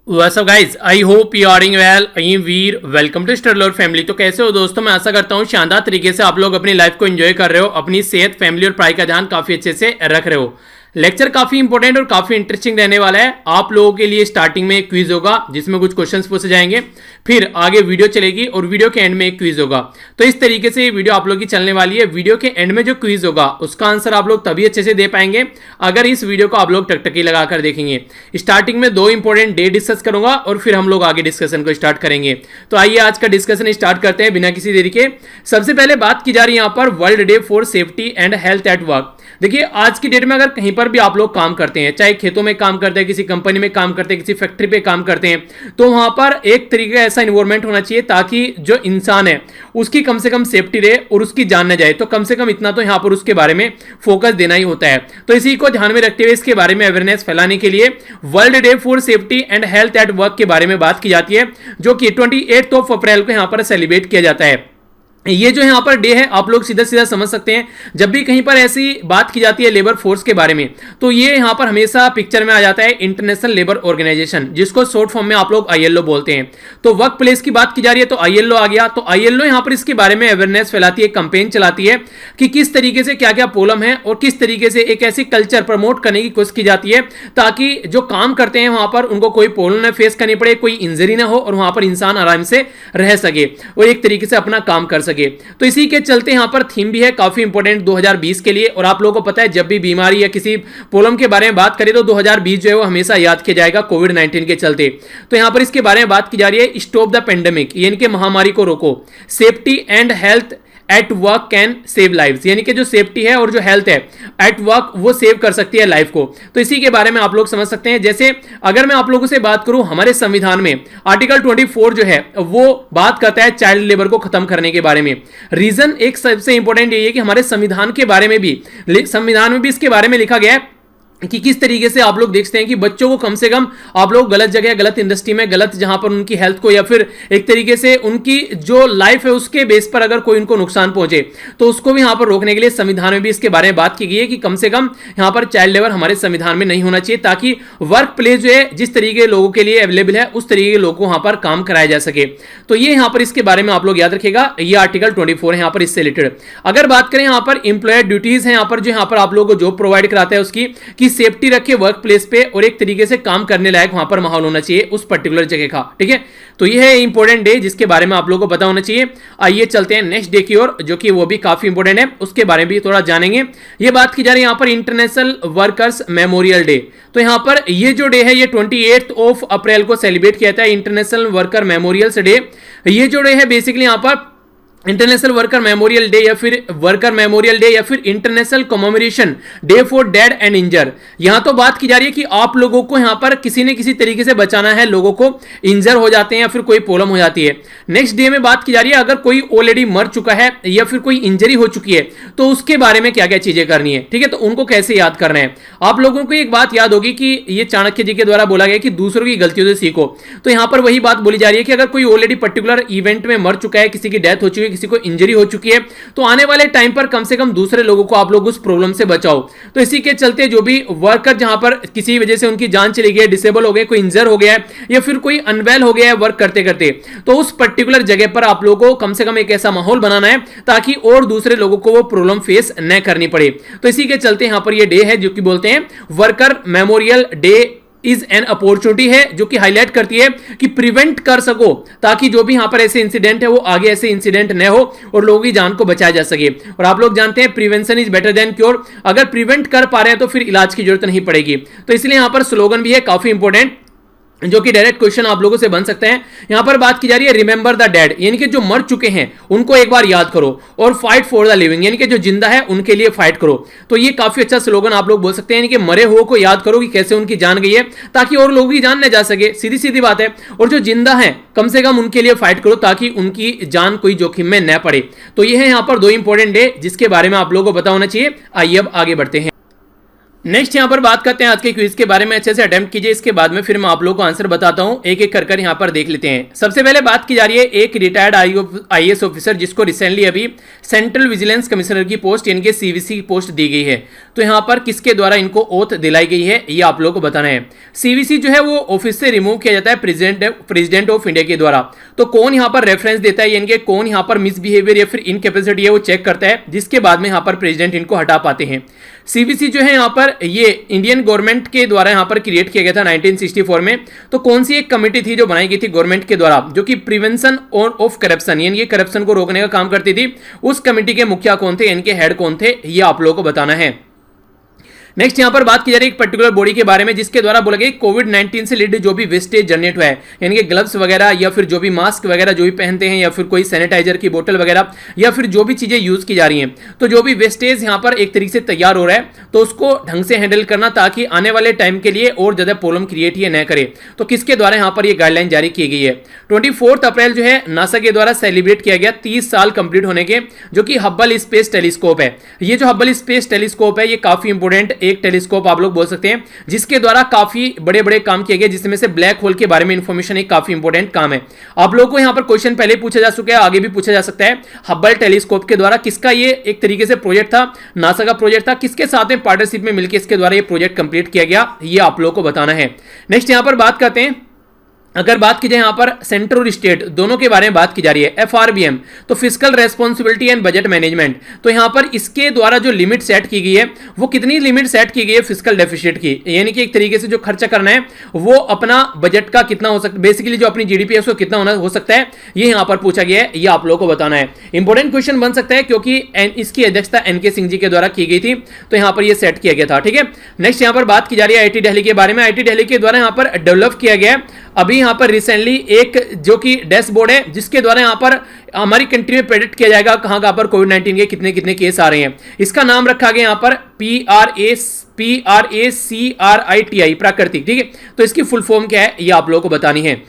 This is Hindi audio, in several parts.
What's up guys? I hope you are doing well. I am Veer. Welcome to Studler family. तो कैसे हो दोस्तों? मैं आशा करता हूँ शानदार तरीके से आप लोग अपनी लाइफ को एंजॉय कर रहे हो, अपनी सेहत, फैमिली और पढ़ाई का ध्यान काफी अच्छे से रख रहे हो। लेक्चर काफी इंपॉर्टेंट और काफी इंटरेस्टिंग रहने वाला है। आप लोगों के लिए स्टार्टिंग में एक क्विज होगा जिसमें कुछ क्वेश्चंस पूछे जाएंगे, फिर आगे वीडियो चलेगी और वीडियो के एंड में एक क्विज होगा। तो इस तरीके से ये वीडियो आप लोगों की चलने वाली है। वीडियो के एंड में जो क्विज होगा उसका आंसर आप लोग तभी अच्छे से दे पाएंगे अगर इस वीडियो को आप लोग टकटकी लगाकर देखेंगे। स्टार्टिंग में 2 इंपॉर्टेंट डे डिस्कस करूंगा और फिर हम लोग आगे डिस्कशन को स्टार्ट करेंगे। तो आइए आज का डिस्कशन स्टार्ट करते हैं बिना किसी देरी के। सबसे पहले बात की जा रही है यहाँ पर world day for safety and health at work. देखिए आज की डेट में अगर कहीं पर भी आप लोग काम करते हैं, चाहे खेतों में काम करते हैं, किसी कंपनी में काम करते हैं, किसी फैक्ट्री पे काम करते हैं, तो वहां पर एक तरीके का ऐसा इन्वायरमेंट होना चाहिए ताकि जो इंसान है उसकी कम से कम सेफ्टी रहे और उसकी जान न जाए। तो कम से कम इतना तो यहां पर उसके बारे में फोकस देना ही होता है। तो इसी को ध्यान में रखते हुए इसके बारे में अवेयरनेस फैलाने के लिए world day for safety and health at work के बारे में बात की जाती है, जो कि 28 अप्रैल को यहां पर सेलिब्रेट किया जाता है। ये जो यहां पर डे है आप लोग सीधा सीधा समझ सकते हैं, जब भी कहीं पर ऐसी बात की जाती है लेबर फोर्स के बारे में तो ये यहां पर हमेशा पिक्चर में आ जाता है इंटरनेशनल लेबर ऑर्गेनाइजेशन, जिसको शॉर्ट फॉर्म में आप लोग आईएलओ बोलते हैं। तो वर्क प्लेस की बात की जा रही है तो आईएलओ आ गया। तो आईएलओ यहां पर इसके बारे में अवेयरनेस फैलाती है, कंपेन चलाती है कि किस तरीके से क्या क्या प्रॉब्लम है और किस तरीके से एक ऐसी कल्चर प्रमोट करने की कोशिश की जाती है ताकि जो काम करते हैं वहां पर उनको कोई प्रॉब्लम न फेस करनी पड़े, कोई इंजरी ना हो और वहां पर इंसान आराम से रह सके और एक तरीके से अपना काम कर सके। तो इसी के चलते यहां पर थीम भी है काफी इंपॉर्टेंट 2020 के लिए। और आप लोगों को पता है जब भी बीमारी या किसी प्रॉब्लम के बारे में बात करें तो 2020 जो है वो हमेशा याद किया जाएगा कोविड-19 के चलते। तो यहां पर इसके बारे में बात की जा रही है स्टॉप द पेंडेमिक, यानी कि महामारी को रोको। Safety and health at work can save lives, यानी कि जो सेफ्टी है और जो हेल्थ है एट वर्क वो सेव कर सकती है लाइफ को। तो इसी के बारे में आप लोग समझ सकते हैं। जैसे अगर मैं आप लोगों से बात करूं, हमारे संविधान में आर्टिकल 24 जो है वो बात करता है चाइल्ड लेबर को खत्म करने के बारे में। रीजन एक सबसे इंपॉर्टेंट ये है कि हमारे संविधान के बारे में भी, संविधान में भी इसके बारे में लिखा गया है कि किस तरीके से आप लोग देखते हैं कि बच्चों को कम से कम आप लोग गलत जगह, गलत इंडस्ट्री में, गलत जहां पर उनकी हेल्थ को या फिर एक तरीके से उनकी जो लाइफ है उसके बेस पर अगर कोई उनको नुकसान पहुंचे तो उसको भी यहां पर रोकने के लिए संविधान में भी इसके बारे में बात की गई है कि कम से कम यहां पर चाइल्ड लेबर हमारे संविधान में नहीं होना चाहिए, ताकि वर्क प्लेस जो है जिस तरीके के लोगों के लिए अवेलेबल है उस तरीके के लोगों को वहां पर काम कराया जा सके। तो ये यहां पर इसके बारे में आप लोग याद रखिएगा, ये आर्टिकल 24 है यहां पर इससे रिलेटेड। अगर बात करें यहां पर एम्प्लॉयर ड्यूटीज है, यहां पर जो यहां पर आप लोगों को जॉब प्रोवाइड कराता है उसकी कि सेफ्टी रखे वर्क प्लेस पे और एक तरीके से काम करने लायक वहां पर माहौल होना चाहिए उस पर्टिकुलर जगह का। ठीक है, तो यह है इंपॉर्टेंट डे जिसके बारे में आप लोगों को पता होना चाहिए। आइए चलते हैं नेक्स्ट डे की ओर, जो कि वो भी काफी इंपॉर्टेंट है, उसके बारे में भी थोड़ा जानेंगे। ये बात की जा रही है यहां पर इंटरनेशनल वर्कर्स मेमोरियल डे। तो यहां पर ये जो डे है ये 28 अप्रैल को सेलिब्रेट किया जाता है, इंटरनेशनल वर्कर मेमोरियल्स डे। ये जो डे है बेसिकली यहां पर इंटरनेशनल वर्कर मेमोरियल डे या फिर वर्कर मेमोरियल डे या फिर international commemoration day for dead and injured. यहां तो बात की जा रही है कि आप लोगों को यहां पर किसी न किसी तरीके से बचाना है, लोगों को इंजर हो जाते हैं या फिर कोई प्रॉब्लम हो जाती है। नेक्स्ट डे में बात की जा रही है अगर कोई ऑलरेडी मर चुका है या फिर कोई इंजरी हो चुकी है तो उसके बारे में क्या क्या चीजें करनी है। ठीक है, तो उनको कैसे याद करना है। आप लोगों को एक बात याद होगी कि ये चाणक्य जी के द्वारा बोला गया कि दूसरों की गलतियों से सीखो। तो यहां पर वही बात बोली जा रही है कि अगर कोई ऑलरेडी पर्टिकुलर इवेंट में मर चुका है, किसी की डेथ हो चुकी है, किसी को इंजरी हो चुकी है, तो आने वाले टाइम पर कम से कम दूसरे लोगों को आप लोग उस प्रॉब्लम से बचाओ। तो इसी के चलते जो भी वर्कर जहां पर किसी वजह से उनकी जान चली गई, डिसेबल हो गए, कोई इंजर हो गया है या फिर कोई अनवेल हो गया है वर्क करते करते, तो उस पर्टिकुलर जगह पर आप लोगों को कम से कम एक ऐसा माहौल बनाना है ताकि और दूसरे लोगों को वो प्रॉब्लम फेस न करनी पड़े। तो इसी के चलते यहां पर ये डे है जो कि बोलते हैं worker memorial day is an opportunity है, जो कि हाईलाइट करती है कि प्रिवेंट कर सको ताकि जो भी यहां पर ऐसे इंसिडेंट है वो आगे ऐसे इंसिडेंट न हो और लोगों की जान को बचाया जा सके। और आप लोग जानते हैं prevention is better than cure, अगर प्रिवेंट कर पा रहे हैं तो फिर इलाज की जरूरत नहीं पड़ेगी। तो इसलिए यहां पर स्लोगन भी है काफी इंपॉर्टेंट, जो कि डायरेक्ट क्वेश्चन आप लोगों से बन सकते हैं। यहां पर बात की जा रही है रिमेंबर द डेड, यानी कि जो मर चुके हैं उनको एक बार याद करो, और फाइट फॉर द लिविंग, यानी कि जो जिंदा है उनके लिए फाइट करो। तो ये काफी अच्छा स्लोगन आप लोग बोल सकते हैं, यानी कि मरे हुए को याद करो कि कैसे उनकी जान गई है ताकि और लोगों की जान न जा सके, सीधी सीधी बात है। और जो जिंदा है कम से कम उनके लिए फाइट करो ताकि उनकी जान कोई जोखिम में न पड़े। तो ये है यहां पर 2 इंपॉर्टेंट डे जिसके बारे में आप लोगों को पता होना चाहिए। आइए अब आगे बढ़ते हैं। नेक्स्ट यहाँ पर बात करते हैं आज के क्विज के बारे में। अच्छे से अटेम्प्ट कीजिए, इसके बाद में फिर मैं आप लोगों को आंसर बताता हूँ। एक एक कर यहाँ पर देख लेते हैं। सबसे पहले बात की जा रही है एक रिटायर्ड आईएएस ऑफिसर जिसको रिसेंटली अभी सेंट्रल विजिलेंस कमिश्नर की पोस्ट यानी कि सीवीसी की पोस्ट दी गई है। तो यहाँ पर किसके द्वारा इनको ओथ दिलाई गई है ये आप लोगों को बताना है। सीवीसी जो है वो ऑफिस से रिमूव किया जाता है प्रेसिडेंट ऑफ इंडिया के द्वारा। तो कौन यहाँ पर रेफरेंस देता है यानी कि कौन यहाँ पर मिसबिहेवियर या फिर इनकैपेसिटी है वो चेक करता है, जिसके बाद में यहाँ पर प्रेसिडेंट इनको हटा पाते हैं। सीवीसी जो है यहाँ पर ये इंडियन गवर्नमेंट के द्वारा यहाँ पर क्रिएट किया गया था 1964 में। तो कौन सी एक कमेटी थी जो बनाई गई थी गवर्नमेंट के द्वारा, जो कि प्रिवेंशन ऑफ करप्शन यानी कि करप्शन को रोकने का काम करती थी। उस कमेटी के मुखिया कौन थे यानी कि हेड कौन थे ये आप लोगों को बताना है। नेक्स्ट यहाँ पर बात की जा रही है एक पर्टिकुलर बॉडी के बारे में जिसके द्वारा बोला गया कोविड-19 से रिलेटेड जो भी वेस्टेज जनरेट हुआ है यानी कि ग्लव्स वगैरह या फिर जो भी मास्क वगैरह जो भी पहनते हैं या फिर कोई सैनिटाइजर की बोतल वगैरह या फिर जो भी चीजें यूज की जा रही हैं, तो जो भी वेस्टेज यहाँ पर एक तरीके से तैयार हो रहा है तो उसको ढंग से हैंडल करना ताकि आने वाले टाइम के लिए और ज्यादा प्रॉब्लम क्रिएट ये न करे। तो किसके द्वारा यहाँ पर ये गाइडलाइन जारी की गई है। 24 अप्रैल जो है नासा के द्वारा सेलिब्रेट किया गया 30 साल कंप्लीट होने के, जो कि हब्बल स्पेस टेलीस्कोप है। ये जो हब्बल स्पेस टेलीस्कोप है ये काफी इंपोर्टेंट एक टेलीस्कोप आप लोग बोल सकते हैं, जिसके द्वारा काफी बड़े बड़े काम किए गए, जिसमें से ब्लैक होल के बारे में इंफॉर्मेशन एक काफी इंपोर्टेंट काम है। आप लोगों को यहां पर क्वेश्चन पहले पूछा जा चुका है, आगे भी पूछा जा सकता है। हब्बल टेलीस्कोप के द्वारा किसका ये एक तरीके से प्रोजेक्ट था, नासा का प्रोजेक्ट था, किसके साथ में पार्टनरशिप में मिलकर इसके द्वारा ये प्रोजेक्ट कंप्लीट किया गया ये आप लोगों को बताना है। नेक्स्ट यहां पर बात करते हैं, अगर बात की जाए यहां पर सेंटर और स्टेट दोनों के बारे में बात की जा रही है, एफआरबीएम तो physical responsibility and budget management. तो यहां पर इसके द्वारा जो लिमिट सेट की गई है वो कितनी लिमिट सेट की गई है फिजिकल डेफिसिट की, यानी कि एक तरीके से जो खर्चा करना है वो अपना बजट का कितना हो सकता है, बेसिकली जो अपनी जीडीपी है उसको कितना होना हो सकता है ये यहां पर पूछा गया है, ये आप लोगों को बताना है। इंपॉर्टेंट क्वेश्चन बन सकता है क्योंकि इसकी अध्यक्षता एनके सिंह जी के द्वारा की गई थी, तो यहां पर ये सेट किया गया था। ठीक है, नेक्स्ट यहां पर बात की जा रही है आईटी दिल्ली के बारे में। आईटी दिल्ली के द्वारा यहां पर डेवलप किया गया है अभी यहां पर रिसेंटली एक जो कि डैशबोर्ड है, जिसके द्वारा यहां पर हमारी कंट्री में प्रेडिक्ट किया जाएगा कहां कहां पर कोविड-19 के कितने कितने केस आ रहे हैं। इसका नाम रखा गया यहां पर PRACRITI प्राकृतिक। ठीक है, तो इसकी फुल फॉर्म क्या है ये आप लोगों को बतानी है।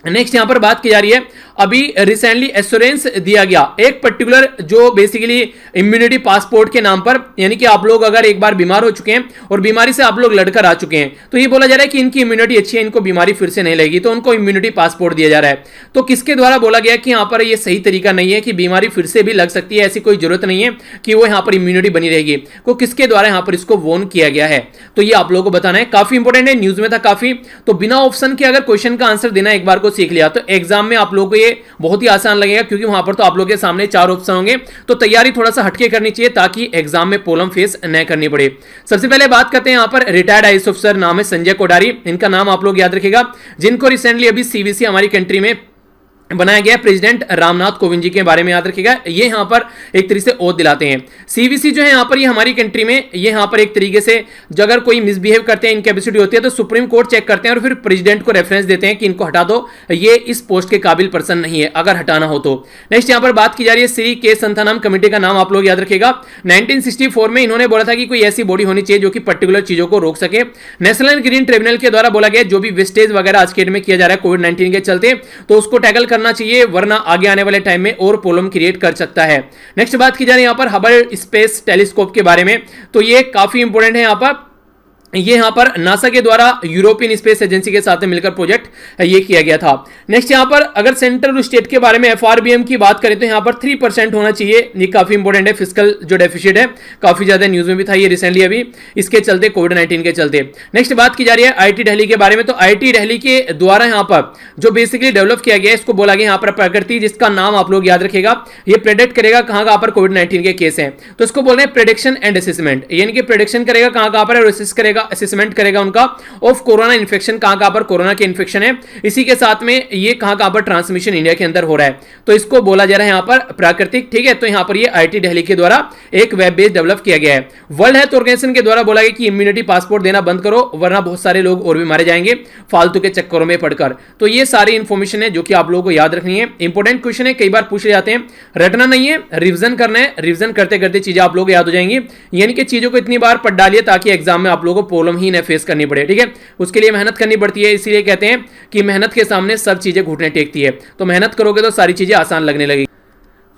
नेक्स्ट यहां पर बात की जा रही है अभी रिसेंटली एश्योरेंस दिया गया एक पर्टिकुलर जो बेसिकली इम्यूनिटी पासपोर्ट के नाम पर, यानी कि आप लोग अगर एक बार बीमार हो चुके हैं और बीमारी से आप लोग लड़कर आ चुके हैं तो ये बोला जा रहा है कि इनकी इम्यूनिटी अच्छी है, इनको बीमारी फिर से नहीं लगेगी, तो उनको इम्यूनिटी पासपोर्ट दिया जा रहा है। तो किसके द्वारा बोला गया कि यहां पर ये सही तरीका नहीं है कि बीमारी फिर से भी लग सकती है, ऐसी कोई जरूरत नहीं है कि वो यहां पर इम्यूनिटी बनी रहेगी, तो किसके द्वारा यहां पर इसको वॉर्न किया गया है, तो ये आप लोगों को बताना है। काफी इंपॉर्टेंट है, न्यूज में था काफी, तो बिना ऑप्शन के अगर क्वेश्चन का आंसर देना एक बार को सीख लिया तो एग्जाम में आप लोगों को ये बहुत ही आसान लगेगा, क्योंकि वहां पर तो आप लोगों के सामने 4 ऑप्शन होंगे, तो तैयारी थोड़ा सा हटके करनी चाहिए ताकि एग्जाम में प्रॉब्लम फेस न करनी पड़े। सबसे पहले बात करते हैं यहां पर रिटायर्ड आईएएस ऑफिसर, नाम है संजय कोठारी, इनका नाम आप लोग याद रखिएगा, जिनको रिसेंटली अभी सीवीसी हमारी कंट्री में बनाया गया प्रेसिडेंट रामनाथ कोविंद जी के बारे में याद रखिएगा, ये यहां पर एक तरीके से ओथ दिलाते हैं। सीवीसी जो है यहां पर ये हमारी कंट्री में ये यहां पर एक तरीके से जो अगर कोई मिसबिहेव करते हैं, इनकैपेसिटी होती है तो सुप्रीम कोर्ट चेक करते हैं और फिर प्रेसिडेंट को रेफरेंस देते हैं कि इनको हटा दो, ये इस पोस्ट के काबिल पर्सन नहीं है अगर हटाना हो तो। नेक्स्ट यहां पर बात की जा रही है श्री के संथानम कमेटी का नाम आप लोग याद रखिएगा। 1964 में इन्होंने बोला था कि कोई ऐसी बॉडी होनी चाहिए जो कि पर्टिकुलर चीजों को रोक सके। नेशनल ग्रीन ट्रिब्यूनल के द्वारा बोला गया जो भी वेस्टेज वगैरह आज के डेट में किया जा रहा है कोविड-19 के चलते, तो उसको टैकल करना चाहिए, वरना आगे आने वाले टाइम में और प्रॉब्लम क्रिएट कर सकता है। नेक्स्ट बात की जा रही है यहां पर हबल स्पेस टेलीस्कोप के बारे में, तो ये काफी इंपॉर्टेंट है। यहां पर ये यहां पर नासा के द्वारा यूरोपियन स्पेस एजेंसी के साथ मिलकर प्रोजेक्ट ये किया गया था। नेक्स्ट यहां पर अगर सेंट्रल स्टेट के बारे में एफआरबीएम की बात करें तो यहां पर 3% होना चाहिए, ये काफी इंपॉर्टेंट है। फिजिकल जो डेफिसिट है काफी ज्यादा न्यूज में भी था ये रिसेंटली अभी इसके चलते कोविड-19 के चलते। नेक्स्ट बात की जा रही है आईटी दिल्ली के बारे में, तो आईटी दिल्ली के द्वारा यहां पर जो बेसिकली डेवलप किया गया इसको बोला गया यहां पर प्रकृति, जिसका नाम आप लोग याद रखेगा, ये प्रेडिक्ट करेगा कहां कहां पर कोविड-19 के केस हैं, तो इसको बोल रहे हैं प्रेडिक्शन एंड असेसमेंट, यानी कि प्रेडिक्शन करेगा कहां कहां पर और असेस करेगा, असेसमेंट करेगा उनका ऑफ कोरोना इन्फेक्शन, कहां कहां पर कोरोना के इन्फेक्शन है, इसी के साथ में ये कहां कहां पर ट्रांसमिशन इंडिया के अंदर हो रहा है, तो इसको बोला जा रहा है यहां पर प्राकृतिक। ठीक है, तो यहां पर ये आईटी दिल्ली के द्वारा एक वेब बेस डेवलप किया गया है। वर्ल्ड हेल्थ ऑर्गेनाइजेशन के द्वारा बोला गया कि इम्यूनिटी पासपोर्ट देना बंद करो, वरना बहुत सारे लोग और भी मारे जाएंगे फालतू के चक्करों में पड़कर। तो ये सारी इंफॉर्मेशन है जो कि आप लोगों को याद रखनी है। इंपॉर्टेंट क्वेश्चन है, कई बार पूछे जाते हैं, रटना नहीं है, रिविजन करना है, रिविजन करते करते चीजें आप लोग याद हो जाएंगी, यानी कि चीजों को इतनी बार पढ़ डालिए ताकि एग्जाम में आप लोगों को प्रॉब्लम ही न फेस करनी पड़े। ठीक है, उसके लिए मेहनत करनी पड़ती है, इसीलिए कहते हैं कि मेहनत के सामने सब चीजें घुटने टेकती है, तो मेहनत करोगे तो सारी चीजें आसान लगने लगेगी।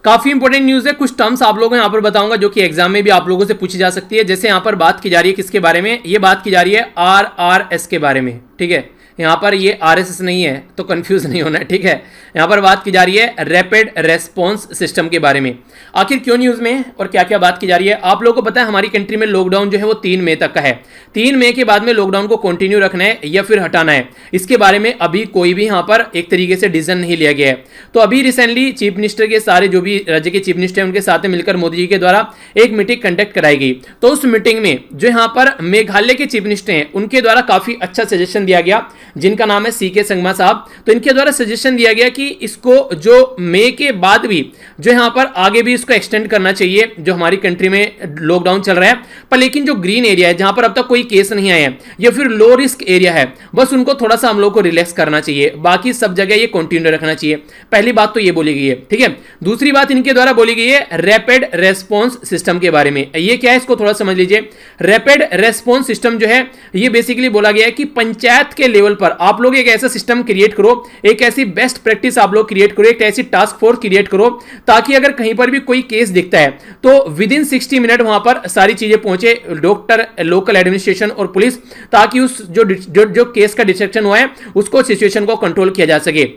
काफी इंपॉर्टेंट न्यूज है। कुछ टर्म्स आप लोगों को यहाँ पर बताऊंगा जो कि एग्जाम में भी आप लोगों से पूछी जा सकती है। जैसे यहाँ पर बात की जा रही है किसके बारे में, ये बात की जा रही है RRS के बारे में, ठीक है। यहाँ पर ये RSS नहीं है तो कंफ्यूज नहीं होना है, ठीक है। यहाँ पर बात की जा रही है रैपिड रेस्पॉन्स सिस्टम के बारे में। आखिर क्यों न्यूज में और क्या क्या बात की जा रही है, आप लोगों को पता है हमारी कंट्री में लॉकडाउन जो है वो 3 मई तक का है। 3 मई के बाद में लॉकडाउन को कंटिन्यू रखना है या फिर हटाना है, इसके बारे में अभी कोई भी यहाँ पर एक तरीके से डिसीजन नहीं लिया गया है। तो अभी रिसेंटली चीफ मिनिस्टर के सारे जो भी राज्य के चीफ मिनिस्टर हैं उनके साथ मिलकर मोदी जी के द्वारा एक मीटिंग कंडक्ट कराई गई। तो उस मीटिंग में जो यहाँ पर मेघालय के चीफ मिनिस्टर हैं उनके द्वारा काफी अच्छा सजेशन दिया गया, जिनका नाम है CK संगमा साहब। तो इनके द्वारा सजेशन दिया गया कि इसको जो मई के बाद भी जो यहां पर आगे भी इसको एक्सटेंड करना चाहिए, जो हमारी कंट्री में लॉकडाउन चल रहा है पर लेकिन जो ग्रीन एरिया है जहां पर अब तक कोई केस नहीं आए हैं या फिर लो रिस्क एरिया है, बस उनको थोड़ा सा हम लोग को रिलैक्स करना चाहिए, बाकी सब जगह ये कंटिन्यू रखना चाहिए। पहली बात तो ये बोली गई है, ठीक है। दूसरी बात इनके द्वारा बोली गई है रैपिड रेस्पॉन्स सिस्टम के बारे में। ये क्या है इसको थोड़ा समझ लीजिए। रैपिड रेस्पॉन्स सिस्टम जो है ये बेसिकली बोला गया है कि पंचायत के लेवल पर आप लोग एक ऐसा सिस्टम क्रिएट करो, एक ऐसी बेस्ट प्रैक्टिस आप लोग क्रिएट करो, एक ऐसी टास्क फोर्स क्रिएट करो ताकि अगर कहीं पर भी कोई केस दिखता है तो विदिन 60 मिनट वहां पर सारी चीजें पहुंचे, डॉक्टर, लोकल एडमिनिस्ट्रेशन और पुलिस, ताकि उस जो केस का डिटेक्शन हुआ है उसको सिचुएशन को कंट्रोल किया जा सके।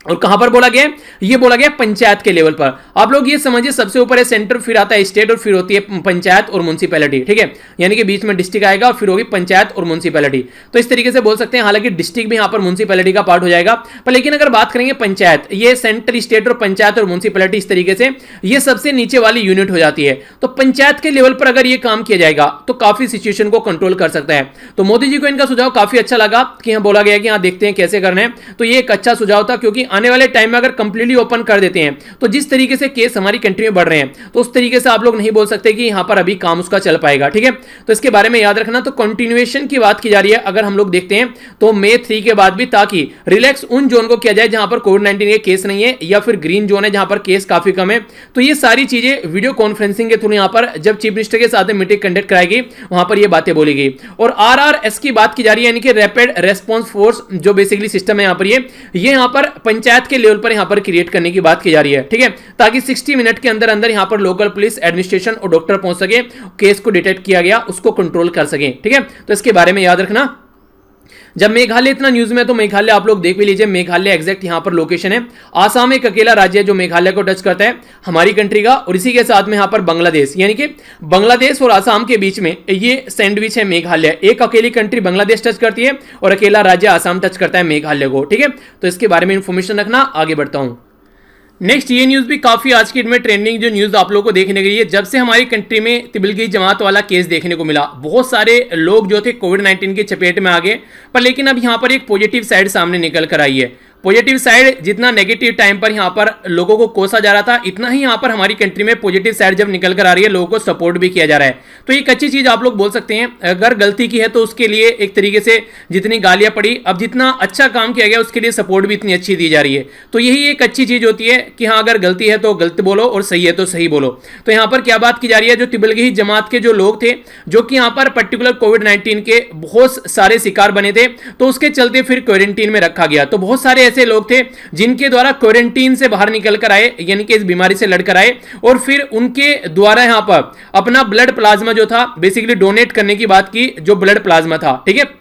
और कहां पर बोला गया, ये बोला गया पंचायत के लेवल पर। आप लोग ये समझिए सबसे ऊपर है सेंटर, फिर आता है स्टेट और फिर होती है पंचायत और म्युनिसिपैलिटी, ठीक है। यानी कि बीच में डिस्ट्रिक्ट आएगा और फिर होगी पंचायत और म्युनिसिपैलिटी। तो इस तरीके से बोल सकते हैं, हालांकि डिस्ट्रिक्ट भी यहां पर म्युनिसिपैलिटी का पार्ट हो जाएगा, पर लेकिन अगर बात करेंगे पंचायत, ये सेंटर, स्टेट और पंचायत और म्युनिसिपैलिटी, इस तरीके से ये सबसे नीचे वाली यूनिट हो जाती है। तो पंचायत के लेवल पर अगर ये काम किया जाएगा तो काफी सिचुएशन को कंट्रोल कर सकता है। तो मोदी जी को इनका सुझाव काफी अच्छा लगा कि यहां बोला गया कि हाँ देखते हैं कैसे करना है। तो ये एक अच्छा सुझाव था, क्योंकि आने वाले टाइम में अगर कंप्लीटली ओपन कर देते हैं तो जिस तरीके से केस हमारी कंट्री में बढ़ रहे हैं तो उस तरीके से आप लोग नहीं बोल सकते कि यहां पर अभी काम उसका चल पाएगा, ठीक है। तो इसके बारे में याद रखना। तो कंटिन्यूएशन की बात की जा रही है अगर हम लोग देखते हैं तो मई 3 के बाद भी, ताकि रिलैक्स उन जोन को किया जाए जहां पर कोविड-19 के केस नहीं है या फिर ग्रीन जोन है जहां पर केस काफी कम है। तो ये सारी चीजें वीडियो कॉन्फ्रेंसिंग के थ्रू यहां पर जब चीफ मिनिस्टर के साथ मीटिंग कंडक्ट कराएगी वहां पर ये बातें बोली गई। और RRS की बात की जा रही है, यानी कि रैपिड रेस्पॉन्स फोर्स, जो बेसिकली सिस्टम है यहां पर ये यहां पर पंचायत के लेवल पर यहां पर क्रिएट करने की बात की जा रही है, ठीक है, ताकि 60 मिनट के अंदर अंदर यहां पर लोकल पुलिस, एडमिनिस्ट्रेशन और डॉक्टर पहुंच सके, केस को डिटेक्ट किया गया उसको कंट्रोल कर सके, ठीक है। तो इसके बारे में याद रखना। जब मेघालय इतना न्यूज में, तो मेघालय आप लोग देख भी लीजिए, मेघालय एग्जैक्ट यहां पर लोकेशन है। आसाम एक अकेला राज्य है जो मेघालय को टच करता है हमारी कंट्री का, और इसी के साथ में यहां पर बांग्लादेश, यानी कि बांग्लादेश और आसाम के बीच में ये सैंडविच है मेघालय। एक अकेली कंट्री बांग्लादेश टच करती है और अकेला राज्य आसाम टच करता है मेघालय को, ठीक है। तो इसके बारे में इंफॉर्मेशन रखना। आगे बढ़ता हूं। नेक्स्ट ये न्यूज़ भी काफ़ी आज की डेट में ट्रेंडिंग जो न्यूज़ आप लोगों को देखने के लिए, जब से हमारी कंट्री में तिबलगी जमात वाला केस देखने को मिला, बहुत सारे लोग जो थे कोविड-19 की चपेट में आ गए, पर लेकिन अब यहाँ पर एक पॉजिटिव साइड सामने निकल कर आई है। पॉजिटिव साइड, जितना नेगेटिव टाइम पर यहाँ पर लोगों को कोसा जा रहा था, इतना ही यहाँ पर हमारी कंट्री में पॉजिटिव साइड जब निकल कर आ रही है, लोगों को सपोर्ट भी किया जा रहा है। तो एक अच्छी चीज आप लोग बोल सकते हैं। अगर गलती की है तो उसके लिए एक तरीके से जितनी गालियां पड़ी, अब जितना अच्छा काम किया गया उसके लिए सपोर्ट भी इतनी अच्छी दी जा रही है। तो यही एक अच्छी चीज होती है कि हाँ, अगर गलती है तो गलत बोलो और सही है तो सही बोलो। तो यहाँ पर क्या बात की जा रही है, जो तिबलगी जमात के जो लोग थे, जो कि यहाँ पर पर्टिकुलर कोविड-19 के बहुत सारे शिकार बने थे, तो उसके चलते फिर क्वारंटीन में रखा गया। तो बहुत सारे ऐसे लोग थे जिनके द्वारा क्वारंटीन से बाहर निकल कर आए, यानी कि इस बीमारी से लड़कर आए, और फिर उनके द्वारा यहां पर अपना ब्लड प्लाज्मा जो था बेसिकली डोनेट करने की बात की, जो ब्लड प्लाज्मा था, ठीक है।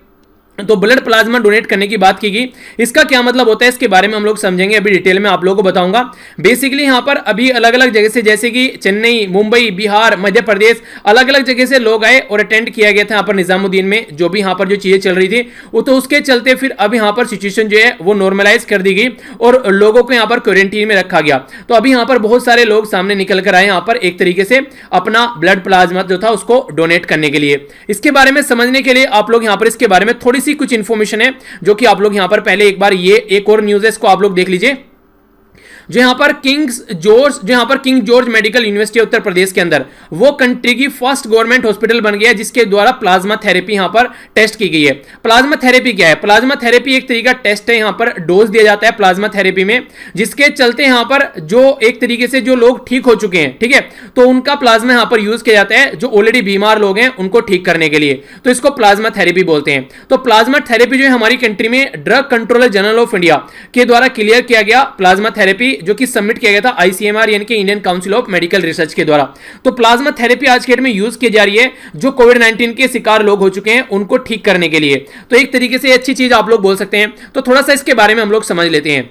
तो ब्लड प्लाज्मा डोनेट करने की बात की गई। इसका क्या मतलब होता है, इसके बारे में हम लोग समझेंगे, अभी डिटेल में आप लोगों को बताऊंगा। बेसिकली यहां पर अभी अलग अलग जगह से, जैसे कि चेन्नई, मुंबई, बिहार, मध्य प्रदेश, अलग अलग जगह से लोग आए और अटेंड किया गया था यहां पर निजामुद्दीन में, जो भी यहां पर जो चीजें चल रही थी वो, तो उसके चलते फिर अब यहां पर सिचुएशन जो है वो नॉर्मलाइज कर दी गई और लोगों को यहां पर क्वारंटीन में रखा गया। तो अभी यहां पर बहुत सारे लोग सामने निकल कर आए यहां पर एक तरीके से अपना ब्लड प्लाज्मा जो था उसको डोनेट करने के लिए। इसके बारे में समझने के लिए आप लोग यहां पर इसके बारे में थोड़ी सी कुछ इंफॉर्मेशन है, जो कि आप लोग यहां पर पहले एक बार ये एक और न्यूज़ है, इसको आप लोग देख लीजिए। जो यहाँ पर king George medical university Uttar Pradesh के अंदर वो कंट्री की फर्स्ट गवर्नमेंट हॉस्पिटल बन गया, जिसके द्वारा प्लाज्मा थेरेपी यहाँ पर टेस्ट की गई है। प्लाज्मा थेरेपी क्या है? प्लाज्मा थेरेपी एक तरीका टेस्ट है, यहाँ पर डोज दिया जाता है प्लाज्मा थेरेपी में, जिसके चलते यहाँ पर जो एक तरीके से जो लोग ठीक हो चुके हैं, ठीक है, तो उनका प्लाज्मा यहाँ पर यूज किया जाता है, जो ऑलरेडी बीमार लोग हैं उनको ठीक करने के लिए, तो इसको प्लाज्मा थेरेपी बोलते हैं। तो प्लाज्मा थेरेपी जो है हमारी कंट्री में drug controller general of India के द्वारा क्लियर किया गया प्लाज्मा थेरेपी जो कि सबमिट किया गया था ICMR यानी कि Indian council of medical research के द्वारा। तो प्लाज्मा थेरेपी आज के डेट में यूज की जा रही है जो कोविड-19 के शिकार लोग हो चुके हैं उनको ठीक करने के लिए। तो एक तरीके से अच्छी चीज आप लोग बोल सकते हैं। तो थोड़ा सा इसके बारे में हम लोग समझ लेते हैं।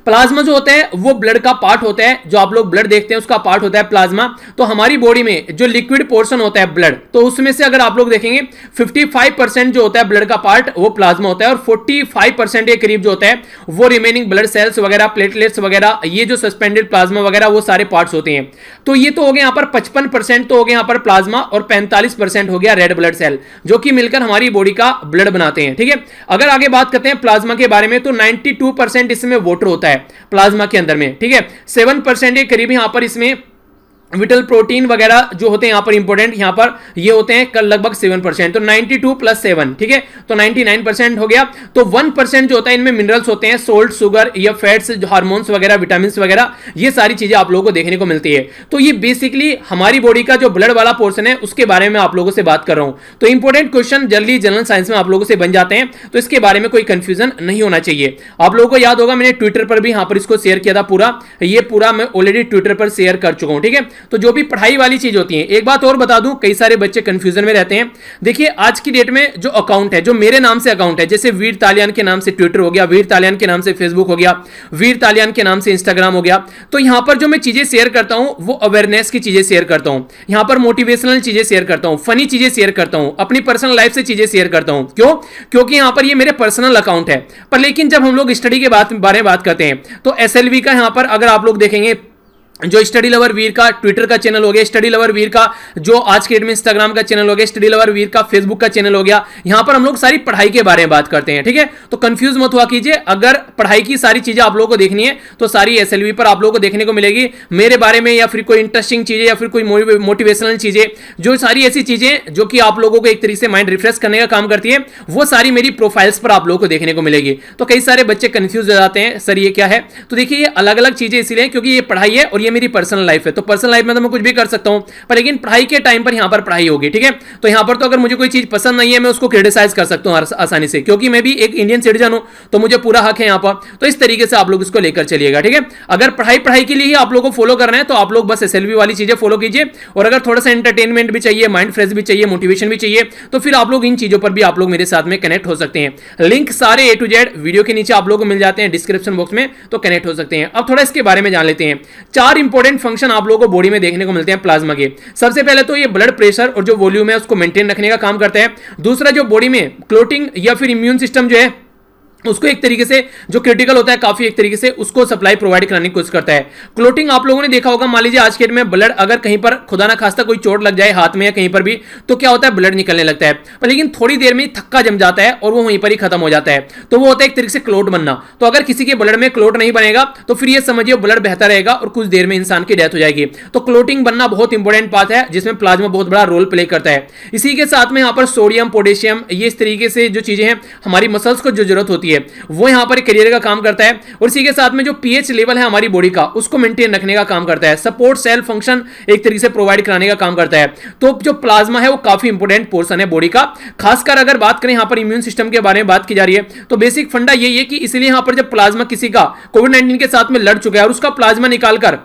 प्लाज्मा जो होता है वो ब्लड का पार्ट होता है, जो आप लोग ब्लड देखते हैं उसका पार्ट होता है प्लाज्मा। तो हमारी बॉडी में जो लिक्विड पोर्शन होता है ब्लड, तो उसमें से अगर आप लोग देखेंगे 55% जो होता है ब्लड का पार्ट वो प्लाज्मा होता है, और 45% के करीब जो होता है वो रिमेनिंग ब्लड सेल्स वगैरह, प्लेटलेट्स वगैरह, ये जो सस्पेंडेड प्लाज्मा वगैरह वो सारे पार्ट्स होते हैं। तो ये तो हो गए यहाँ पर 55% तो हो गए यहाँ पर प्लाज्मा, और 45% हो गया रेड ब्लड सेल जो कि मिलकर हमारी बॉडी का ब्लड बनाते हैं। ठीक है, अगर आगे बात करते हैं प्लाज्मा के बारे में तो 92% इसमें वाटर होता है प्लाज्मा के अंदर में। ठीक है, 7% के करीब यहां पर इसमें विटल प्रोटीन वगैरह जो होते हैं यहां पर इंपॉर्टेंट, यहां पर ये होते हैं कल लगभग 7%, तो 92 + 7, ठीक है, तो 99% हो गया। तो 1% जो होता है इनमें मिनरल्स होते हैं, सोल्ट, शुगर या फैट्स, हार्मोन्स वगैरह, विटामिन वगैरह, ये सारी चीजें आप लोगों को देखने को मिलती है। तो ये बेसिकली हमारी बॉडी का जो ब्लड वाला पोर्शन है उसके बारे में आप लोगों से बात कर रहा हूं। तो इंपॉर्टेंट क्वेश्चन जल्दी जनरल साइंस में आप लोगों से बन जाते हैं, तो इसके बारे में कोई कंफ्यूजन नहीं होना चाहिए। आप लोगों को याद होगा मैंने ट्विटर पर भी यहां पर इसको शेयर किया था, पूरा मैं ऑलरेडी ट्विटर पर शेयर कर चुका हूं। ठीक है, तो जो भी पढ़ाई वाली चीज होती है, एक बात और बता दूं, कई सारे बच्चे कंफ्यूजन में रहते हैं। देखिए आज की डेट में जो अकाउंट है, जो मेरे नाम से अकाउंट है, जैसे वीर तालियान के नाम से ट्विटर हो गया, वीर तालियान के नाम से फेसबुक हो गया, वीर तालियान के नाम से इंस्टाग्राम हो गया, तो यहां पर जो मैं चीजें शेयर करता हूं वो अवेयरनेस की चीजें शेयर करता हूं, यहां पर मोटिवेशनल चीजें शेयर करता हूं, फनी चीजें शेयर करता हूं, अपनी पर्सनल लाइफ से चीजें शेयर करता हूं। क्यों? क्योंकि यहां पर ये मेरे पर्सनल अकाउंट है। पर लेकिन जब हम लोग स्टडी के बारे में बात करते हैं तो SLV का यहां पर अगर आप लोग देखेंगे, जो स्टडी लवर वीर का ट्विटर का चैनल हो गया, स्टडी लवर वीर का जो आज के डेट में इंस्टाग्राम का चैनल हो गया, स्टडी लवर वीर का फेसबुक का चैनल हो गया, यहां पर हम लोग सारी पढ़ाई के बारे में बात करते हैं। ठीक है, तो कंफ्यूज मत हुआ कीजिए, अगर पढ़ाई की सारी चीजें आप लोगों को देखनी है तो सारी SLV पर आप लोगों को देखने को मिलेगी मेरे बारे में, या फिर कोई इंटरेस्टिंग चीजें या फिर कोई मोटिवेशनल चीजें, जो सारी ऐसी चीजें जो कि आप लोगों को एक तरीके से माइंड रिफ्रेश करने का काम करती है, वो सारी मेरी प्रोफाइल्स पर आप लोगों को देखने को मिलेगी। तो कई सारे बच्चे कंफ्यूज हो जाते हैं, सर ये क्या है? तो देखिए ये अलग अलग चीजें इसलिए क्योंकि ये पढ़ाई है और ये मेरी पर्सनल लाइफ है। तो पर्सनल लाइफ में तो मैं कुछ भी कर सकता हूं, पर लेकिन पढ़ाई के टाइम पर यहां पर पढ़ाई होगी। ठीक है, तो यहां पर तो अगर मुझे कोई चीज पसंद नहीं है मैं उसको क्रिटिसाइज कर सकता हूं आसानी से, क्योंकि मैं भी एक इंडियन सिटीजन हूं, तो मुझे पूरा हक है यहां पर। तो इस तरीके से आप लोग इसको लेकर चलिएगा। ठीक है, अगर पढ़ाई के लिए ही आप लोगों को फॉलो करना है तो आप लोग बस SLV वाली चीजें फॉलो कीजिए, और अगर थोड़ा सा एंटरटेनमेंट भी चाहिए, माइंड फ्रेश भी चाहिए, मोटिवेशन भी चाहिए, तो फिर आप लोग इन चीजों पर भी आप लोग मेरे साथ में कनेक्ट हो सकते हैं। लिंक सारे A to Z वीडियो के नीचे आप लोगों को मिल जाते हैं डिस्क्रिप्शन बॉक्स में, तो कनेक्ट हो सकते हैं। अब थोड़ा इसके बारे में जान लेते हैं। 4 इंपॉर्टेंट फंक्शन आप लोगों को बॉडी में देखने को मिलते हैं प्लाज्मा के। सबसे पहले तो ये ब्लड प्रेशर और जो वॉल्यूम है उसको मेंटेन रखने का काम करता है। दूसरा जो बॉडी में क्लोटिंग या फिर इम्यून सिस्टम जो है उसको एक तरीके से जो क्रिटिकल होता है काफी एक तरीके से उसको सप्लाई प्रोवाइड कराने की कोशिश करता है। क्लोटिंग आप लोगों ने देखा होगा, मान लीजिए आज के डेट में ब्लड अगर कहीं पर खुदा ना खास्ता कोई चोट लग जाए हाथ में या कहीं पर भी, तो क्या होता है ब्लड निकलने लगता है, पर लेकिन थोड़ी देर में थक्का जम जाता है और वो वहीं पर ही खत्म हो जाता है। तो वो होता है एक तरीके से क्लोट बनना। तो अगर किसी के ब्लड में क्लोट नहीं बनेगा तो फिर ये समझिए ब्लड बहता रहेगा और कुछ देर में इंसान की डेथ हो जाएगी। तो क्लोटिंग बनना बहुत इंपॉर्टेंट बात है जिसमें प्लाज्मा बहुत बड़ा रोल प्ले करता है। इसी के साथ में यहाँ पर सोडियम, पोटेशियम, ये इस तरीके से जो चीजें हैं हमारी मसल्स को जो जरूरत होती है वो यहाँ पर करियर का काम करता है। और इसी के साथ में जो पीएच लेवल है हमारी बॉडी का उसको मेंटेन रखने का काम करता है। सपोर्ट सेल फंक्शन एक तरीके से प्रोवाइड कराने का काम करता है। तो जो प्लाज्मा है वो काफी इंपॉर्टेंट पोर्शन है बॉडी का। खासकर अगर बात करें यहाँ पर इम्यून सिस्टम के बारे में बात की जा रही है तो बेसिक फंडा यही है कि इसलिए यहाँ पर जब प्लाज्मा किसी का कोविड-19 के साथ में लड़ चुका है और उसका प्लाज्मा निकालकर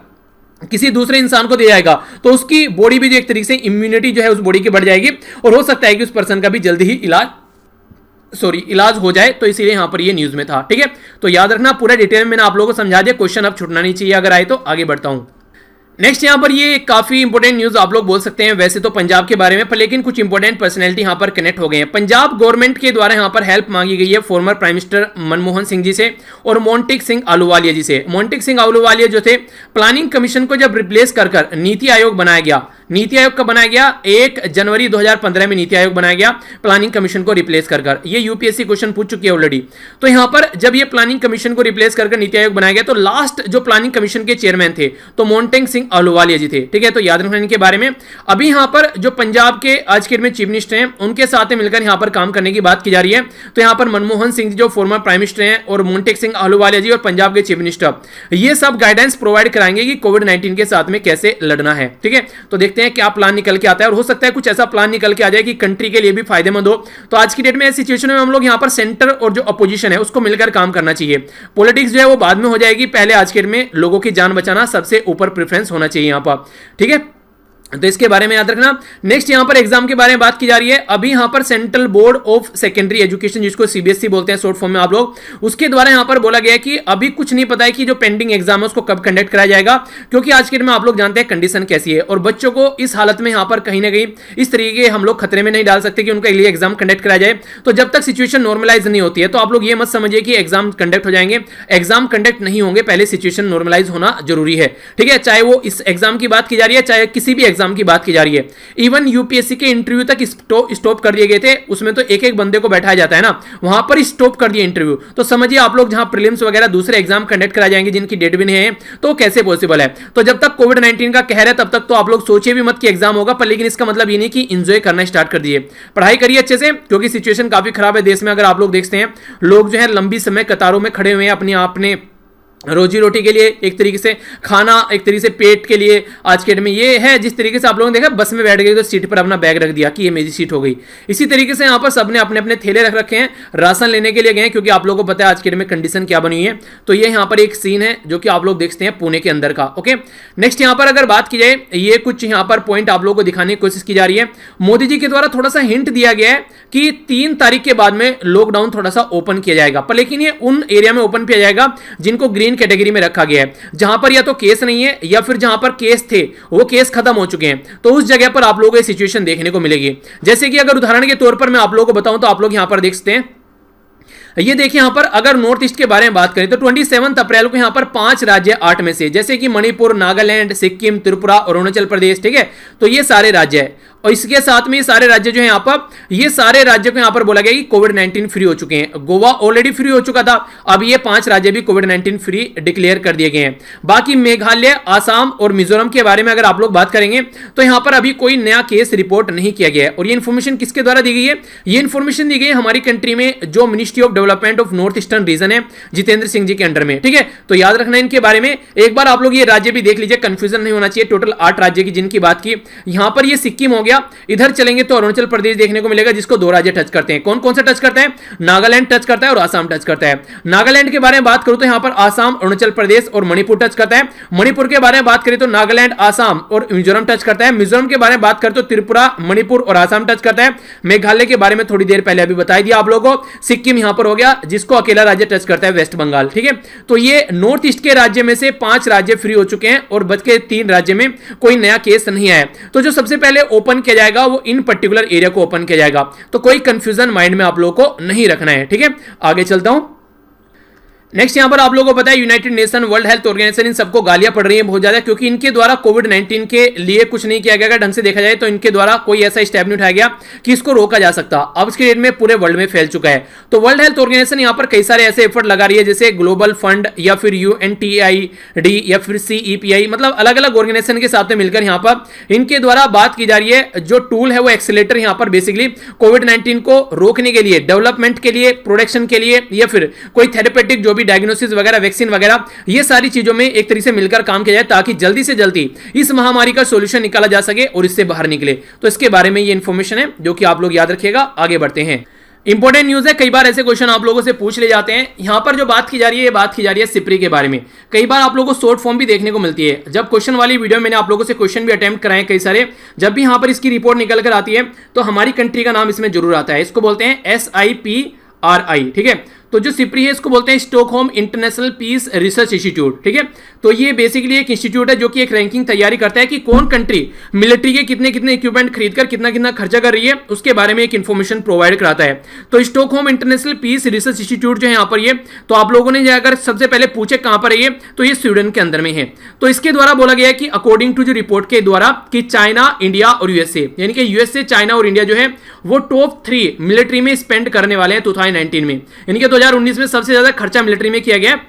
किसी दूसरे इंसान को दिया जाएगा तो उसकी बॉडी भी एक तरीके से इम्यूनिटी जो है उस बॉडी की बढ़ जाएगी और हो सकता है कि उस पर्सन का भी जल्दी ही इलाज हो जाए। तो इसीलिए यहां पर ये न्यूज में था। ठीक है, तो याद रखना पूरा डिटेल में मैंने आप लोगों को समझा दिया। क्वेश्चन अब छूटना नहीं चाहिए, अगर आए तो आगे बढ़ता हूं। नेक्स्ट यहां पर ये काफी इंपॉर्टेंट न्यूज आप लोग बोल सकते हैं वैसे तो पंजाब के बारे में, पर लेकिन कुछ इंपॉर्टेंट पर्सनैलिटी यहां पर कनेक्ट हो गए हैं। पंजाब गवर्नमेंट के द्वारा यहां पर हेल्प मांगी गई है former prime minister Manmohan Singh ji से और मोंटेक सिंह आहलूवालिया जी से। मोंटेक सिंह आहलूवालिया जो थे, प्लानिंग कमीशन को जब रिप्लेस कर नीति आयोग बनाया गया। नीति आयोग कब बनाया गया? 1 जनवरी 2015 में नीति आयोग बनाया गया प्लानिंग कमीशन को रिप्लेस कर। ये यूपीएससी क्वेश्चन पूछ चुकी है ऑलरेडी। तो यहां पर जब ये प्लानिंग कमीशन को रिप्लेस कर नीति आयोग बनाया गया तो लास्ट जो प्लानिंग कमीशन के चेयरमैन थे तो मोंटेक सिंह आहलूवालिया जी थे। ठीक है, तो याद रखना इनके बारे में। अभी यहां पर जो पंजाब के आज के में चीफ मिनिस्टर हैं उनके साथ मिलकर यहां पर काम करने की बात की जा रही है। तो यहां पर मनमोहन सिंह जी जो फॉर्मर प्राइम मिनिस्टर हैं और मोंटेक सिंह आहलूवालिया जी और पंजाब के चीफ मिनिस्टर, ये सब गाइडेंस प्रोवाइड कराएंगे कि कोविड-19 के साथ में कैसे लड़ना है। ठीक है, तो देखते देखते हैं क्या प्लान निकल के आता है, और हो सकता है कुछ ऐसा प्लान निकल के आ जाए कि कंट्री के लिए भी फायदेमंद हो। तो आज की डेट में ऐसी सिचुएशन में हम लोग यहाँ पर सेंटर और जो अपोजिशन है उसको मिलकर काम करना चाहिए। पॉलिटिक्स जो है वो बाद में हो जाएगी, पहले आज के डेट में लोगों की जान बचाना सबसे ऊपर प्रेफरेंस होना चाहिए यहाँ पर, ठीक है। तो इसके बारे में याद रखना। नेक्स्ट यहां पर एग्जाम के बारे में बात की जा रही है। अभी यहां पर central board of secondary education, जिसको सीबीएसई बोलते हैं शॉर्ट फॉर्म में आप लोग, उसके द्वारा यहां पर बोला गया है कि अभी कुछ नहीं पता है कि जो पेंडिंग एग्जाम है उसको कब कंडक्ट कराया जाएगा, क्योंकि आज के दिन में आप लोग जानते हैं कंडीशन कैसी है, और बच्चों को इस हालत में यहां पर कहीं ना कहीं इस तरीके हम लोग खतरे में नहीं डाल सकते कि उनका लिए एग्जाम कंडक्ट कराया जाए। तो जब तक सिचुएशन नॉर्मलाइज नहीं होती है तो आप लोग ये मत समझिए कि एग्जाम कंडक्ट हो जाएंगे, एग्जाम कंडक्ट नहीं होंगे, पहले सिचुएशन नॉर्मलाइज होना जरूरी है, ठीक है। चाहे वो इस एग्जाम की बात की जा रही है, चाहे किसी भी एग्जाम की बात की जा रही है। इवन यूपीएससी के इंटरव्यू तक स्टॉप कर दिए गए थे, उसमें तो एक एक बंदे को बैठाया जाता है ना, वहां पर स्टॉप कर दिया इंटरव्यू। तो समझिए आप लोग जहां प्रीलिम्स वगैरह दूसरे एग्जाम कंडक्ट कराए जाएंगे जिनकी डेट भी नहीं है, तो कैसे पॉसिबल है। तो जब तक कोविड-19 का कहर है तब तक तो आप लोग सोचिए भी मत कि एग्जाम होगा, पर लेकिन इसका मतलब ये नहीं कि एंजॉय करना स्टार्ट कर दिए, पढ़ाई करिए अच्छे से, क्योंकि सिचुएशन काफी खराब है देश में। अगर आप लोग देखते हैं लोग जो है लंबी समय कतारों में खड़े हुए हैं अपने रोजी रोटी के लिए, एक तरीके से खाना, एक तरीके से पेट के लिए। आज के डेट में ये है, जिस तरीके से आप लोगों ने देखा बस में बैठ गए तो सीट पर अपना बैग रख दिया कि ये मेरी सीट हो गई, इसी तरीके से यहाँ पर सबने अपने अपने थैले रख रखे हैं, राशन लेने के लिए गए, क्योंकि आप लोगों को पता है आज के डेट में कंडीशन क्या बनी हुई है। तो ये यहाँ पर एक सीन है जो कि आप लोग देखते हैं पुणे के अंदर का। ओके, नेक्स्ट यहाँ पर अगर बात की जाए, ये कुछ यहाँ पर पॉइंट आप लोगों को दिखाने की कोशिश की जा रही है। मोदी जी के द्वारा थोड़ा सा हिंट दिया गया है कि 3 तारीख के बाद में लॉकडाउन थोड़ा सा ओपन किया जाएगा, पर लेकिन ये उन एरिया में ओपन किया जाएगा जिनको ग्रीन कैटेगरी में रखा गया है, जहां पर या तो केस नहीं है या फिर जहां पर केस थे वो केस खत्म हो चुके हैं। तो उस जगह पर आप लोगों को ये सिचुएशन देखने को मिलेगी। जैसे कि अगर उदाहरण के तौर पर मैं आप लोगों को बताऊं तो आप लोग यहां पर देख सकते हैं, ये देखिए यहां पर अगर नॉर्थ ईस्ट के बारे में बात करें तो 27 अप्रैल को यहां पर 5 राज्य 8 में से, जैसे कि मणिपुर, नागालैंड, सिक्किम, त्रिपुरा और अरुणाचल प्रदेश, ठीक है। तो ये सारे राज्य है, और इसके साथ में ये सारे राज्य जो है यहाँ पर, ये सारे राज्यों को यहाँ पर बोला गया कि कोविड-19 फ्री हो चुके हैं। गोवा ऑलरेडी फ्री हो चुका था, अब ये 5 राज्य भी कोविड-19 फ्री डिक्लेयर कर दिए गए हैं। बाकी मेघालय, आसाम और मिजोरम के बारे में अगर आप लोग बात करेंगे तो यहाँ पर अभी कोई नया केस रिपोर्ट नहीं किया गया है। और ये इन्फॉर्मेशन किसके द्वारा दी गई है? ये इन्फॉर्मेशन दी गई है हमारी कंट्री में जो ministry of development of north eastern region है, जितेंद्र सिंह जी के अंडर में, ठीक है। तो याद रखना इनके बारे में, एक बार आप लोग ये राज्य भी देख लीजिए, कंफ्यूजन नहीं होना चाहिए। टोटल 8 राज्य की जिनकी बात की, यहां पर ये सिक्किम हो गया, इधर चलेंगे तो अरुणाचल प्रदेश देखने को मिलेगा, जिसको 2 राज्य टच करते हैं। कौन कौन से टच करते हैं? नागालैंड टच करता है और आसाम टच करता है। नागालैंड के बारे में बात करूं तो यहां पर आसाम, अरुणाचल प्रदेश और मणिपुर टच करता है। मणिपुर के बारे में बात करें तो नागालैंड, आसाम और मिजोरम टच करता है। मिजोरम के बारे में बात करें तो त्रिपुरा, मणिपुर और आसाम टच करता है। मेघालय के बारे में थोड़ी देर पहले अभी बता दिया आप लोगों को, सिक्किम यहां पर हो गया, जिसको अकेला राज्य टच करता है वेस्ट बंगाल, ठीक है। तो ये नॉर्थ ईस्ट के राज्य में से 5 राज्य फ्री हो चुके हैं और बच के 3 राज्य में कोई नया केस नहीं आया। तो जो सबसे पहले ओपन किया जाएगा वो इन पर्टिकुलर एरिया को ओपन किया जाएगा। तो कोई कंफ्यूजन माइंड में आप लोगों को नहीं रखना है, ठीक है। आगे चलता हूं। नेक्स्ट यहां पर आप लोगों को पता है United Nation, World Health Organization, इन सबको गालियां पड़ रही हैं बहुत ज्यादा, क्योंकि इनके द्वारा कोविड-19 के लिए कुछ नहीं किया गया। अगर ढंग से देखा जाए तो इनके द्वारा कोई ऐसा स्टेप नहीं उठाया गया कि इसको रोका जा सकता। अब इसके डेट में पूरे वर्ल्ड में फैल चुका है। तो वर्ल्ड हेल्थ ऑर्गेनाइजेशन यहां पर कई सारे ऐसे एफर्ट लगा रही है, जैसे ग्लोबल फंड या फिर UNTID या फिर CEPI, मतलब अलग अलग ऑर्गेनाइजेशन के साथ में मिलकर यहां पर इनके द्वारा बात की जा रही है। जो टूल है वो एक्सीलरेटर, यहां पर बेसिकली कोविड-19 को रोकने के लिए, डेवलपमेंट के लिए, प्रोडक्शन के लिए, या फिर कोई थेरेपेटिक जो भी डायग्नोसिस वगैरह, वैक्सीन वगैरह, ये सारी चीजों में एक तरीके से मिलकर काम किया जाए, ताकि जल्दी से जल्दी इस महामारी का सॉल्यूशन निकाला जा सके और इससे बाहर निकले। तो इसके बारे में ये इंफॉर्मेशन है जो कि आप लोग याद रखिएगा। आगे बढ़ते हैं। इंपॉर्टेंट न्यूज है, कई बार ऐसे क्वेश्चन आप लोगों से पूछ ले जाते हैं। यहां पर जो बात की जा रही है, ये बात की जा रही है सिप्री के बारे में। कई बार आप लोगों को शॉर्ट फॉर्म भी देखने को मिलती है। जब क्वेश्चन वाली वीडियो में मैंने आप लोगों से क्वेश्चन भी अटेम्प्ट कराए कई सारे, जब भी यहां पर इसकी रिपोर्ट निकल कर आती है तो हमारी कंट्री का नाम इसमें जरूर आता है। इसको बोलते हैं SIPRI, ठीक है। तो जो सिप्री है इसको बोलते हैं Stockholm International Peace Research Institute, ठीक है। तो ये बेसिकली एक इंस्टीट्यूट है जो कि एक रैंकिंग तैयारी करता है कि कौन कंट्री मिलिट्री के कितने कितने इक्विपमेंट खरीदकर कितना कितना खर्चा कर रही है, उसके बारे में एक इंफॉर्मेशन प्रोवाइड कराता है। तो Stockholm International Peace Research Institute जो है यहाँ पर, ये तो आप लोगों ने अगर सबसे पहले पूछे कहां पर है ये, तो ये स्वीडन के अंदर में है। तो इसके द्वारा बोला गया है कि अकॉर्डिंग टू जो रिपोर्ट के द्वारा कि चाइना, इंडिया और USA, यानी कि USA, चाइना और इंडिया जो है वो टॉप 3 मिलिट्री में स्पेंड करने वाले हैं 2019 में, यानी कि 2019 में सबसे ज्यादा खर्चा मिलिट्री में किया गया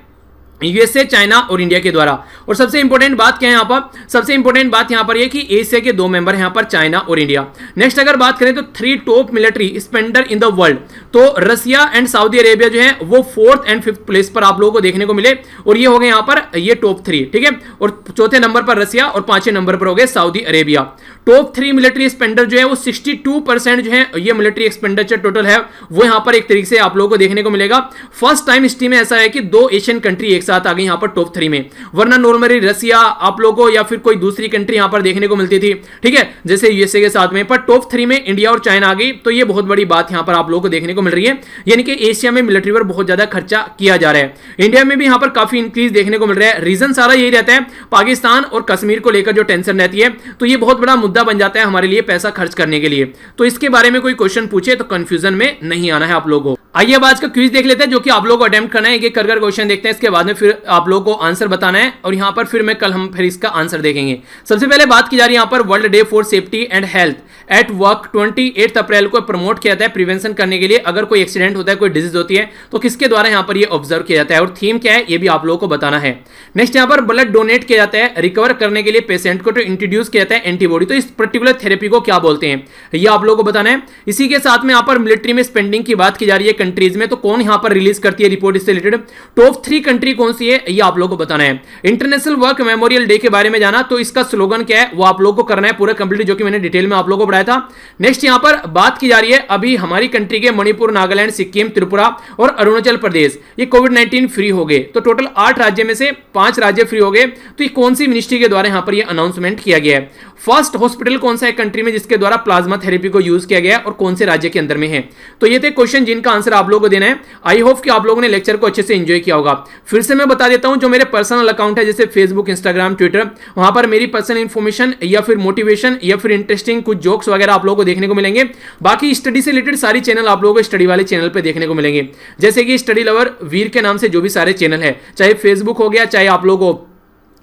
यूएसए, चाइना और इंडिया के द्वारा। और सबसे इंपॉर्टेंट बात क्या है यहाँ पर, सबसे इंपॉर्टेंट बात यहाँ पर ये कि एशिया के 2 मेंबर हैं यहाँ पर, चाइना और इंडिया। नेक्स्ट अगर बात करें तो 3 top military spender in the world, तो रसिया एंड सऊदी अरेबिया जो है वो 4th एंड 5th प्लेस पर आप लोगों को देखने को मिले, और ये हो गए यहाँ पर ये टॉप 3, ठीक है। और चौथे नंबर पर रसिया और 5वें नंबर पर हो गए Saudi Arabia. Top 3 military spender जो है वो 62% जो है ये मिलिट्री एक्सपेंडिचर टोटल है वो यहाँ पर एक तरीके से आप लोगों को देखने को मिलेगा। फर्स्ट टाइम हिस्ट्री में ऐसा है कि 2 एशियन कंट्री एक साथ आ गई यहाँ पर टॉप 3 में, वरना नॉर्मली रसिया आप लोगों को या फिर कोई दूसरी कंट्री यहाँ पर देखने को मिलती थी, ठीक है, जैसे यूएसए के साथ में। पर टॉप 3 में इंडिया और चाइना आ गई, तो ये बहुत बड़ी बात यहाँ पर आप लोगों को देखने को मिल रही है, यानी कि एशिया में मिलिट्री पर बहुत ज्यादा खर्चा किया जा रहा है। इंडिया में भी यहाँ पर काफी इंक्रीज देखने को मिल रहा है। रीजन सारा यही रहता है, पाकिस्तान और कश्मीर को लेकर जो टेंशन रहती है, तो ये बहुत बड़ा मुद्दा बन जाता है हमारे लिए पैसा खर्च करने के लिए। तो इसके बारे में कोई क्वेश्चन पूछे तो कंफ्यूजन में नहीं आना है आप लोगों को। आइए अब आज का क्विज देख लेते हैं, जो कि आप लोगों को अटेम्प्ट करना है। एक कर क्वेश्चन देखते हैं, इसके बाद में फिर आप लोगों को आंसर बताना है, और यहाँ पर फिर मैं कल हम फिर इसका आंसर देखेंगे। सबसे पहले बात की जा रही है यहाँ पर world day for safety and health at work 28 अप्रैल को प्रमोट किया जाता है प्रिवेंशन करने के लिए। अगर कोई एक्सीडेंट होता है, कोई डिजीज होती है, तो किसके द्वारा यहाँ पर ये ऑब्जर्व किया जाता है, और थीम क्या है ये भी आप लोगों को बताना है। नेक्स्ट यहाँ पर ब्लड डोनेट किया जाता है रिकवर करने के लिए पेशेंट को, तो इंट्रोड्यूस किया जाता है एंटीबॉडी, तो इस पर्टिकुलर थेरेपी को क्या बोलते हैं ये आप लोगों को बताना है। इसी के साथ में यहाँ पर मिलिट्री में स्पेंडिंग की बात की जा रही है कंट्रीज में, तो कौन यहाँ पर रिलीज करती है रिपोर्ट इससे रिलेटेड, टॉप 3 कंट्री कौन सी है ये आप लोगों को बताना है। इंटरनेशनल वर्क मेमोरियल डे के बारे में जाना, तो इसका स्लोगन क्या है वो आप लोगों को करना है पूरा कंप्लीट, जो कि मैंने डिटेल में आप लोगों को पढ़ाया था। नेक्स्ट यहाँ पर बात की जा रही है अभी हमारी कंट्री के मणिपुर, नागालैंड, सिक्किम, त्रिपुरा और अरुणाचल प्रदेश ये कोविड-19 फ्री हो गए, तो टोटल 8 राज्य में से 5 राज्य फ्री हो गए। तो ये कौन सी मिनिस्ट्री के द्वारा यहाँ पर ये अनाउंसमेंट किया गया है। फर्स्ट हॉस्पिटल कौन सा है कंट्री में जिसके द्वारा प्लाज्मा थेरेपी को यूज किया गया है, और कौन से राज्य के अंदर में है। तो ये थे क्वेश्चन जिनका आंसर आप लोगों को देना है। आई होप कि आप लोगों ने लेक्चर को अच्छे से एंजॉय किया होगा। फिर से मैं बता देता हूं, जो मेरे पर्सनल अकाउंट है जैसे फेसबुक, इंस्टाग्राम, ट्विटर, वहां पर मेरी पर्सनल इंफॉर्मेशन या फिर मोटिवेशन या फिर इंटरेस्टिंग कुछ जोक्स वगैरह आप लोगों को देखने को मिलेंगे। बाकी स्टडी से रिलेटेड सारी चैनल आप लोगों को स्टडी वाले चैनल पे देखने को मिलेंगे, जैसे कि स्टडी लवर वीर के नाम से जो भी सारे चैनल है, चाहे फेसबुक हो गया, चाहे आप लोगों को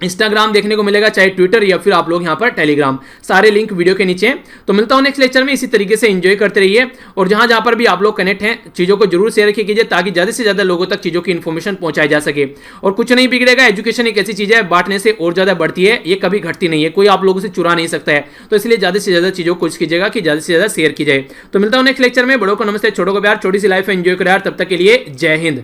इंस्टाग्राम देखने को मिलेगा, चाहे ट्विटर या फिर आप लोग यहाँ पर टेलीग्राम, सारे लिंक वीडियो के नीचे। तो मिलता हूँ नेक्स्ट लेक्चर में, इसी तरीके से एंजॉय करते रहिए, और जहां जहां पर भी आप लोग कनेक्ट हैं चीज़ों को जरूर शेयर कीजिए, ताकि ज़्यादा से ज़्यादा लोगों तक चीज़ों की इन्फॉर्मेशन पहुंचाई जा सके। और कुछ नहीं बिगड़ेगा, एजुकेशन एक ऐसी चीज़ है बांटने से और ज़्यादा बढ़ती है, ये कभी घटती नहीं है, कोई आप लोगों से चुरा नहीं सकता है। तो इसलिए ज़्यादा से ज़्यादा चीज़ों को कोशिश कीजिएगा कि ज़्यादा से ज़्यादा शेयर की जाए। तो मिलता हूँ नेक्स्ट लेक्चर में, बड़ों को नमस्ते, छोटों को प्यार, छोटी सी लाइफ एंजॉय करें यार। तब तक के लिए जय हिंद।